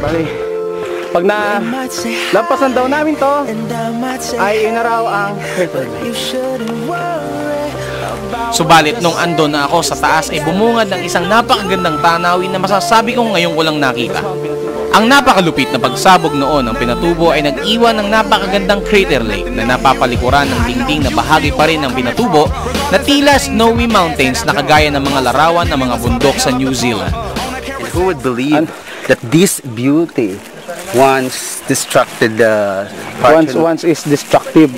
Bali, pag lampasan daw namin to, ay inaraw ang crater lake. Subalit nung andon na ako sa taas ay bumungad ng isang napakagandang tanawin na masasabi kong ngayon ko lang nakita. Ang napakalupit na pagsabog noon ng Pinatubo ay nag-iwan ng napakagandang crater lake na napapalikuran ng dingding na bahagi pa rin ng Pinatubo na tila snowy mountains na kagaya ng mga larawan ng mga bundok sa New Zealand. And who would believe that this beauty once destructed the once is destructive,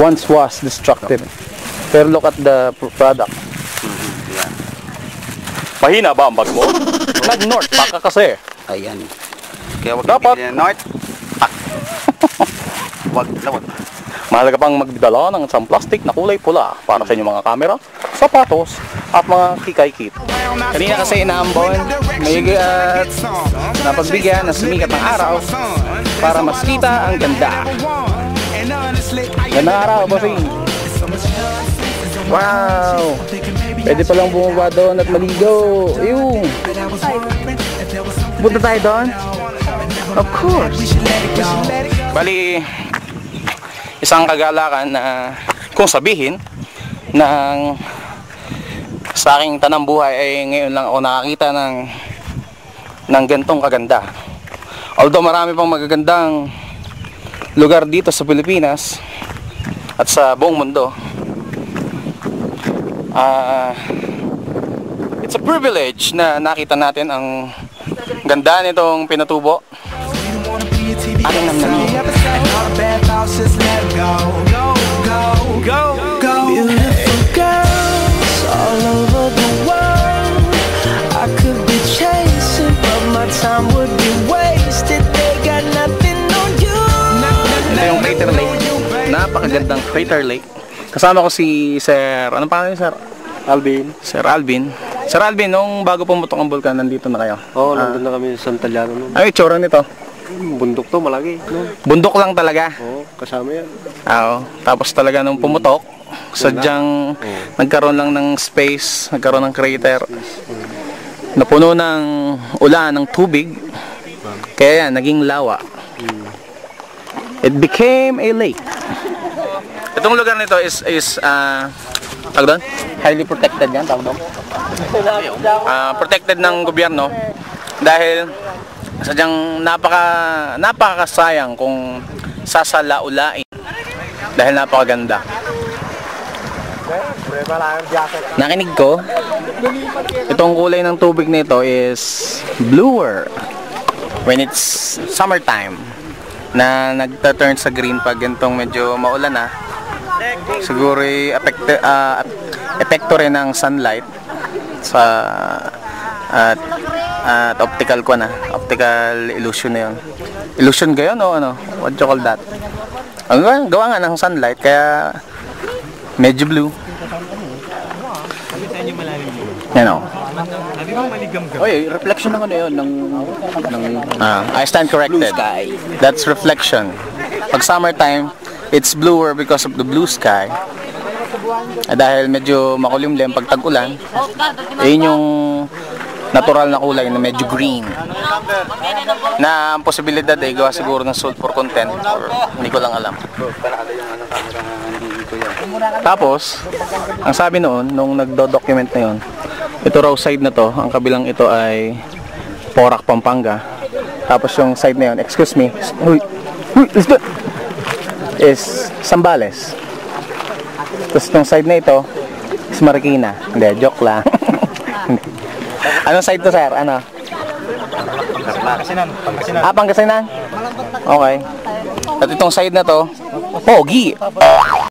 once was destructive. Pero look at the product. Mahina ba ang bag mo? Nag-north pa ka kasi. Ayan. Kaya wag dapat north. Wag. Mahalaga pang magdala ng isang plastic na kulay pula para sa inyong mga kamera, sapatos, at mga kikay-kit. Kanina kasi inaambon, may napagbigyan ng sumikat ng araw para mas kita ang ganda. Gandang araw, bossing. Wow! Pwede palang bumaba doon at maligo. Ayun! Punta tayo doon? Of course! Bali, isang kagalakan na kung sabihin ng sa aking tanang buhay ay ngayon lang ako nakakita ng gantong kaganda. Although marami pang magagandang lugar dito sa Pilipinas at sa buong mundo, it's a privilege na nakita natin ang ganda nitong Pinatubo. Anong namnamin? Beautiful girls all over the world. I could be chasing, but my time would be wasted. They got nothing on you. Ito yung crater lake. Napakagandang crater lake. Kasama ko si Sir, anong pangalan niyo, Sir? Alvin. Sir Alvin. Sir Alvin, nung bago pumutok ang bulkan, nandito na kayo? Oo, nandun na kami sa Santillano nun. Ano yung itsura nito? Bundok to, malaki. No? Bundok lang talaga? Oo, kasama yan. Oo. Tapos talaga nung pumutok, sadyang nagkaroon lang ng space, nagkaroon ng crater. Napuno ng ulan, ng tubig. Kaya yan, naging lawa. It became a lake. Itong lugar nito is tawag doon? Highly protected yan, tawag doon? Protected ng gobyerno dahil sadyang napakasayang kung sasalaulain dahil napakaganda. Nakinig ko, itong kulay ng tubig nito is bluer when it's summertime na nagta-turn sa green pag gantong medyo maulan na. Siguro epekto rin ng sunlight sa at optical ko na, optical illusion na yun. Illusion gayon o ano? What you call that? Ang gawa nga ng sunlight kaya medyo blue. Yan o. Oy, reflection ng ano yun ng I stand corrected. That's reflection. Pag summertime, it's bluer because of the blue sky. Dahil medyo makulimlim pag tag-ulan, yun yung natural na kulay na medyo green. Na ang posibilidad ay gawa siguro ng sulfur content or hindi ko lang alam. Tapos, ang sabi noon, nung nagdo-document na yun, ito raw side na to, ang kabilang ito ay Porac, Pampanga. Tapos yung side na yun, excuse me, is Zambales. Tapos itong side na ito is Marikina. Hindi, joke lang. Anong side to, sir? Ano? Pangasinan. Pangasinan? Okay. At itong side na to, Pogi.